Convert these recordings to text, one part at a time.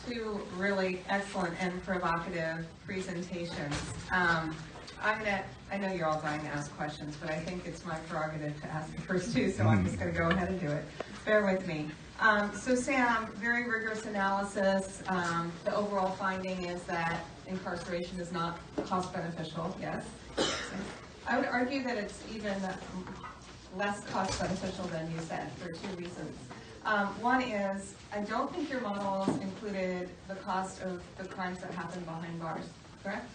two really excellent and provocative presentations. I know you're all dying to ask questions, but I think it's my prerogative to ask the first two, so I'm just going to go ahead and do it. Bear with me. So Sam, very rigorous analysis. The overall finding is that incarceration is not cost beneficial, yes. I would argue that it's even less cost beneficial than you said for two reasons. One is, I don't think your models included the cost of the crimes that happen behind bars, correct?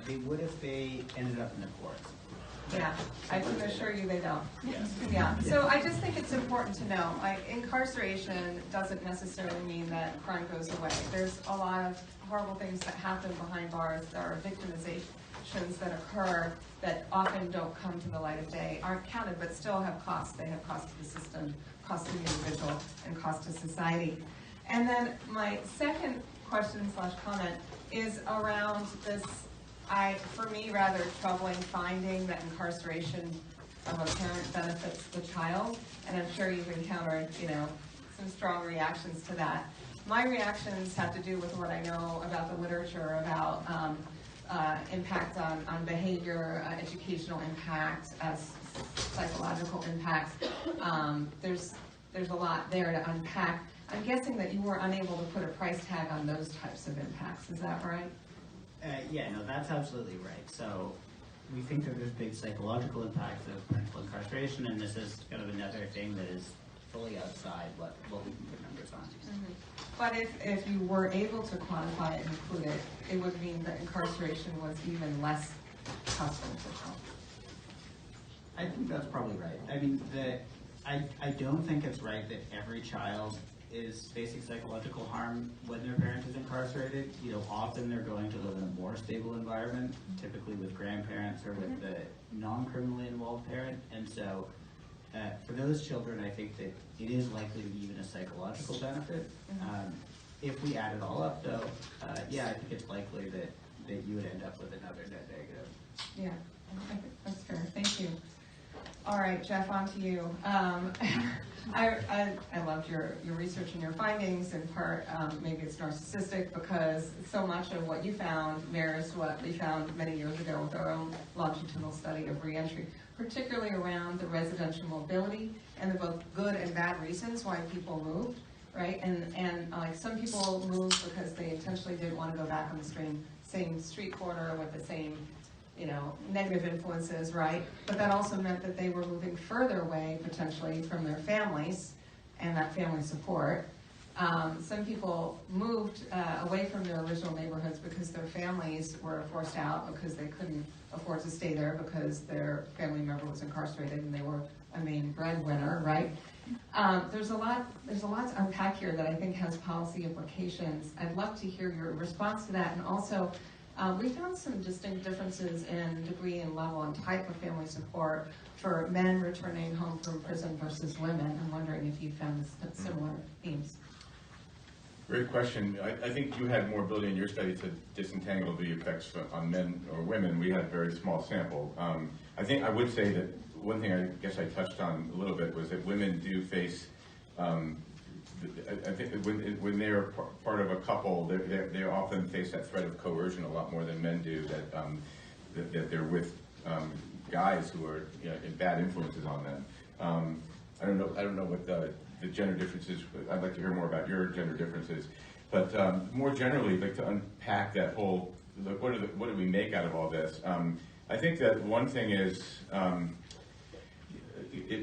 They would if they ended up in the courts. Yeah, I can assure you they don't. Yes. Yeah, so I just think it's important to know, like, incarceration doesn't necessarily mean that crime goes away. There's a lot of horrible things that happen behind bars. There are victimizations that occur that often don't come to the light of day, aren't counted, but still have costs. They have cost to the system, cost to the individual, and cost to society. And then my second question / comment is around this, for me, rather troubling finding that incarceration of a parent benefits the child, and I'm sure you've encountered, some strong reactions to that. My reactions have to do with what I know about the literature about impact on behavior, educational impact, psychological impact. There's a lot there to unpack. I'm guessing that you were unable to put a price tag on those types of impacts. Is that right? Yeah, no, that's absolutely right. So we think that there's big psychological impacts of parental incarceration, and this is kind of another thing that is fully outside what we can put numbers on. Mm-hmm. But if you were able to quantify it and include it, it would mean that incarceration was even less cost beneficial. I think that's probably right. I mean, I don't think it's right that every child is facing psychological harm when their parent is incarcerated. Often they're going to live in a more stable environment, typically with grandparents or with the non-criminally involved parent. And so for those children, I think that it is likely to be even a psychological benefit. If we add it all up, though, yeah, I think it's likely that you would end up with another net negative. Yeah, I think that's fair. Thank you. All right, Jeff, on to you. I loved your research and your findings. In part, maybe it's narcissistic because so much of what you found mirrors what we found many years ago with our own longitudinal study of reentry, particularly around the residential mobility and the both good and bad reasons why people moved, right? And like some people moved because they intentionally didn't want to go back on the same street corner with the same negative influences, right? But that also meant that they were moving further away, potentially, from their families and that family support. Some people moved away from their original neighborhoods because their families were forced out because they couldn't afford to stay there because their family member was incarcerated and they were a main breadwinner, right? There's a lot to unpack here that I think has policy implications. I'd love to hear your response to that, and also we found some distinct differences in degree and level and type of family support for men returning home from prison versus women. I'm wondering if you found similar themes. Great question. I think you had more ability in your study to disentangle the effects on men or women. We had a very small sample. I think I would say that one thing I guess I touched on a little bit was that women do face I think when they're part of a couple, they often face that threat of coercion a lot more than men do. That they're with guys who are bad influences on them. I don't know what the gender differences. I'd like to hear more about your gender differences. But more generally, I'd like to unpack that whole. What do we make out of all this? I think that one thing is.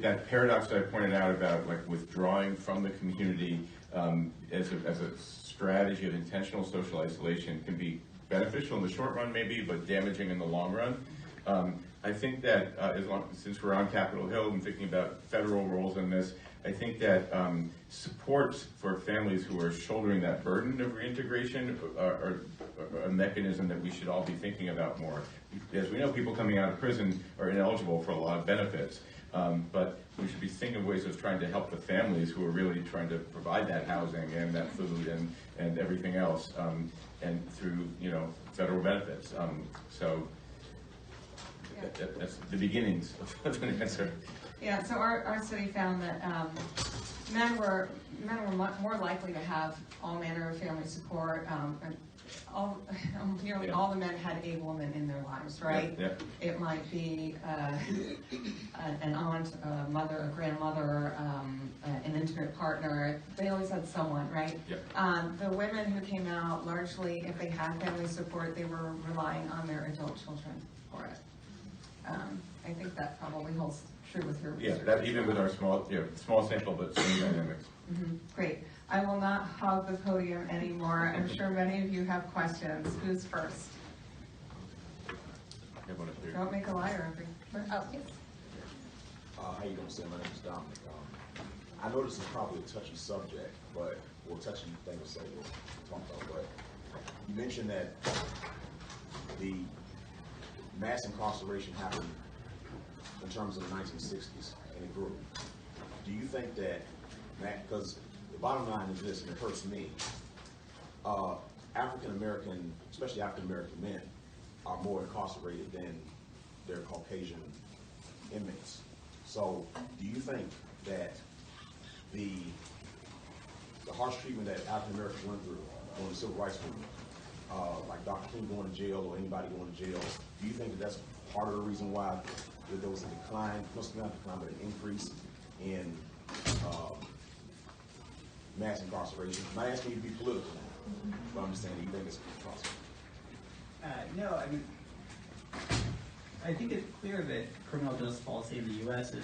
That paradox that I pointed out about like withdrawing from the community as a strategy of intentional social isolation can be beneficial in the short run maybe, but damaging in the long run. I think that since we're on Capitol Hill and thinking about federal roles in this, I think that supports for families who are shouldering that burden of reintegration are a mechanism that we should all be thinking about more. As we know, people coming out of prison are ineligible for a lot of benefits. But we should be thinking of ways of trying to help the families who are really trying to provide that housing and that food and everything else, and through federal benefits. So that's the beginnings of an answer. Yeah. So our study found that men were more likely to have all manner of family support. And nearly all the men had a woman in their lives, right? Yeah. It might be an aunt, a mother, a grandmother, an intimate partner. They always had someone, right? Yep. The women who came out, largely, if they had family support, they were relying on their adult children for it. I think that probably holds true with your research. Yeah, that even with our small sample, but same dynamics. Great. I will not hog the podium anymore. I'm sure many of you have questions. Who's first? Don't make a liar of me. Oh, yes. How you doing, Sam? My name is Dominic. I know this is probably a touchy subject, but touchy thing to say we'll talk about. But you mentioned that the mass incarceration happened in terms of the 1960s, and it grew. Do you think that, because the bottom line is this, and it hurts me, African American, especially African American men, are more incarcerated than their Caucasian inmates. So do you think that the harsh treatment that African Americans went through during the Civil Rights Movement, like Dr. King going to jail or anybody going to jail, do you think that that's part of the reason why there was a decline, must not decline, but an increase in mass incarceration? I'm not asking you to be political now, but I'm just saying, do you think it's possible? No, I mean, I think it's clear that criminal justice policy in the U.S. is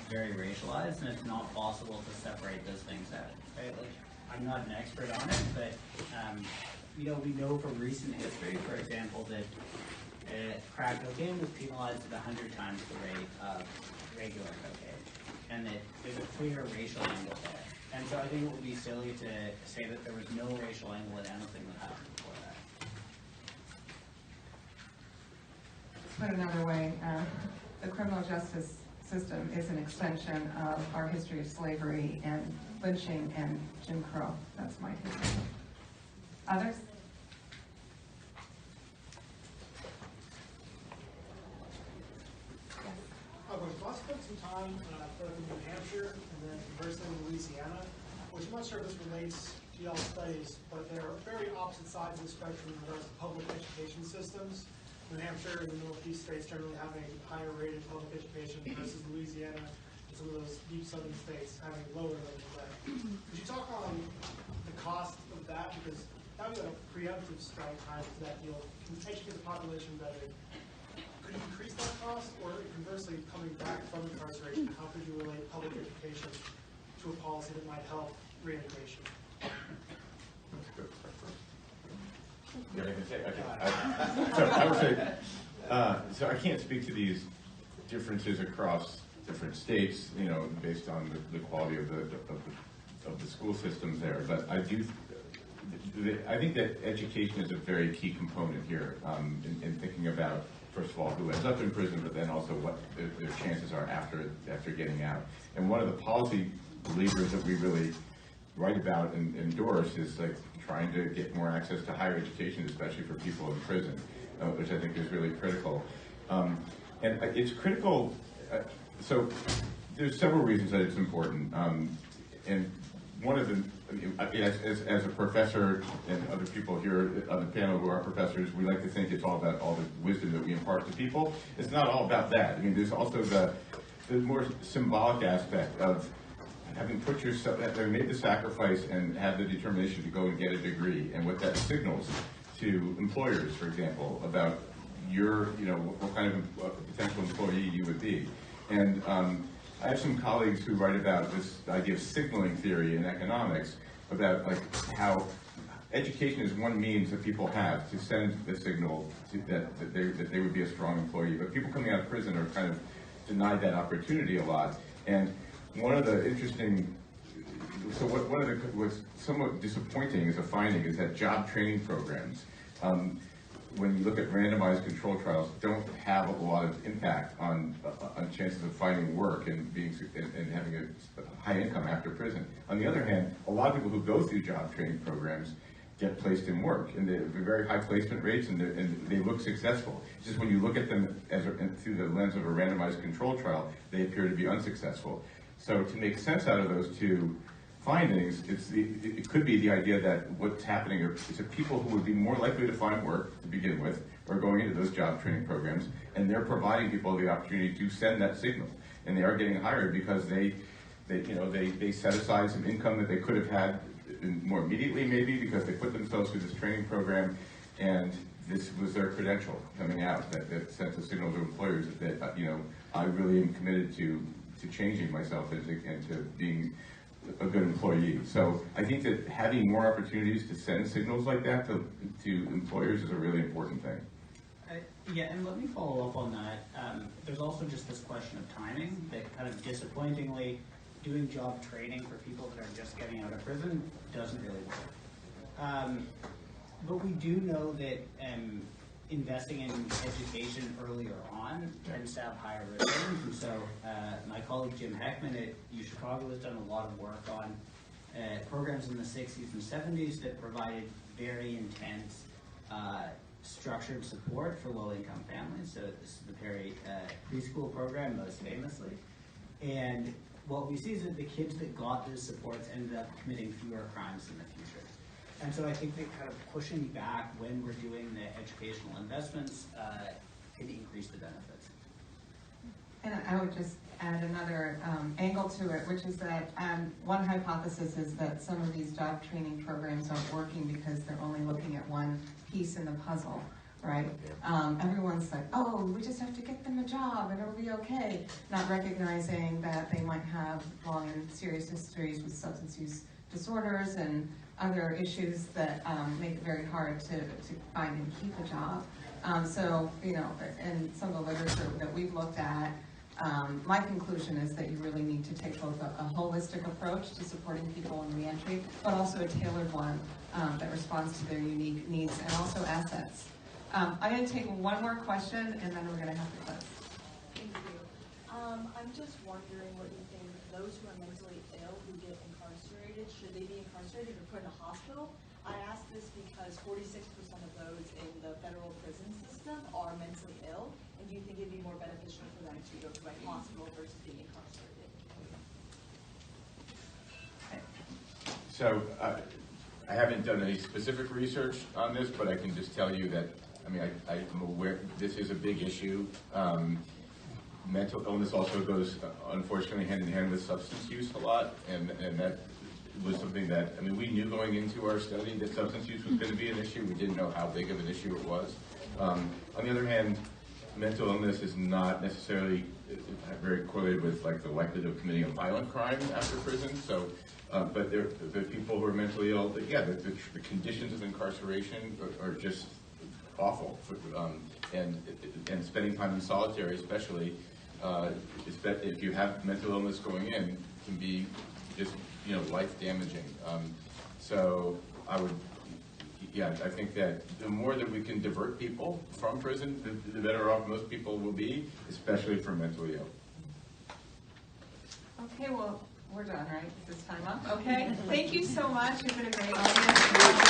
very racialized, and it's not possible to separate those things out. Right? Like, I'm not an expert on it, but we know from recent history, for example, that crack cocaine was penalized at 100 times the rate of regular cocaine, and that there's a clear racial angle there. And so I think it would be silly to say that there was no racial angle at anything that happened before that. Put another way, the criminal justice system is an extension of our history of slavery and lynching and Jim Crow. That's my history. Others? I spent some time both in New Hampshire and then conversely in Louisiana, which I'm not sure if this relates to y'all's studies, but they're very opposite sides of the spectrum in regards to public education systems. New Hampshire and the Northeast states generally having higher rated public education versus Louisiana and some of those deep southern states having lower levels of that. Could you talk on the cost of that? Because that was a preemptive strike time to that deal. Can you educate the population better? Could you increase that cost, or conversely, coming back from incarceration, how could you relate public education to a policy that might help reintegration? Yeah, I can say, okay. So I would say, so I can't speak to these differences across different states, based on the quality of the school systems there. But I think that education is a very key component here in thinking about, first of all, who ends up in prison, but then also what their chances are after getting out. And one of the policy levers that we really write about and endorse is like trying to get more access to higher education, especially for people in prison, which I think is really critical. And it's critical, so there's several reasons that it's important. And one of them, as a professor and other people here on the panel who are professors, we like to think it's all about all the wisdom that we impart to people. It's not all about that. I mean, there's also the more symbolic aspect of having put yourself, having made the sacrifice and had the determination to go and get a degree, and what that signals to employers, for example, about your, what kind of potential employee you would be. And I have some colleagues who write about this idea of signaling theory in economics, about like how education is one means that people have to send the signal that they would be a strong employee. But people coming out of prison are kind of denied that opportunity a lot. And one of the interesting, what's somewhat disappointing as a finding is that job training programs, when you look at randomized control trials, don't have a lot of impact on chances of finding work and having a high income after prison. On the other hand, a lot of people who go through job training programs get placed in work, and they have very high placement rates, and they look successful. It's just when you look at them through the lens of a randomized control trial, they appear to be unsuccessful. So to make sense out of those two findings, it could be the idea that what's happening is that people who would be more likely to find work to begin with are going into those job training programs, and they're providing people the opportunity to send that signal, and they are getting hired because they set aside some income that they could have had more immediately, maybe because they put themselves through this training program, and this was their credential coming out, that sends a signal to employers that I really am committed to changing myself and to being a good employee. So I think that having more opportunities to send signals like that to employers is a really important thing. Yeah, and let me follow up on that. There's also just this question of timing, that kind of disappointingly, doing job training for people that are just getting out of prison doesn't really work. But we do know that investing in education earlier on tends to have higher returns. And so my colleague Jim Heckman at UChicago has done a lot of work on programs in the 60s and 70s that provided very intense structured support for low-income families. So this is the Perry preschool program, most famously. And what we see is that the kids that got those supports ended up committing fewer crimes in the future. And so I think that kind of pushing back when we're doing the educational investments can increase the benefits. And I would just add another angle to it, which is that one hypothesis is that some of these job training programs aren't working because they're only looking at one piece in the puzzle, right? Everyone's like, oh, we just have to get them a job and it'll be okay, not recognizing that they might have long and serious histories with substance use disorders and other issues that make it very hard to find and keep a job. So, in some of the literature that we've looked at, my conclusion is that you really need to take both a holistic approach to supporting people in reentry, but also a tailored one that responds to their unique needs and also assets. I'm going to take one more question, and then we're going to have to close. Thank you. I'm just wondering what you think those who are mentally ill who get incarcerated, should they be incarcerated or put in a hospital? I ask this because 46% of those in the federal prison system are mentally ill, and do you think it'd be more beneficial for them to go to a hospital versus being incarcerated? So I haven't done any specific research on this, but I can just tell you that, I'm aware this is a big issue. Mental illness also goes, unfortunately, hand in hand with substance use a lot, and that was something that, we knew going into our study that substance use was going to be an issue. We didn't know how big of an issue it was. On the other hand, mental illness is not necessarily very correlated with the likelihood of committing a violent crime after prison. So, but the people who are mentally ill, the conditions of incarceration are just awful, and spending time in solitary, especially if you have mental illness going in, can be just life damaging. So I think that the more that we can divert people from prison, the better off most people will be, especially for mentally ill. Okay, well, we're done, right? Is this time up? Okay. Thank you so much. You've been a great audience.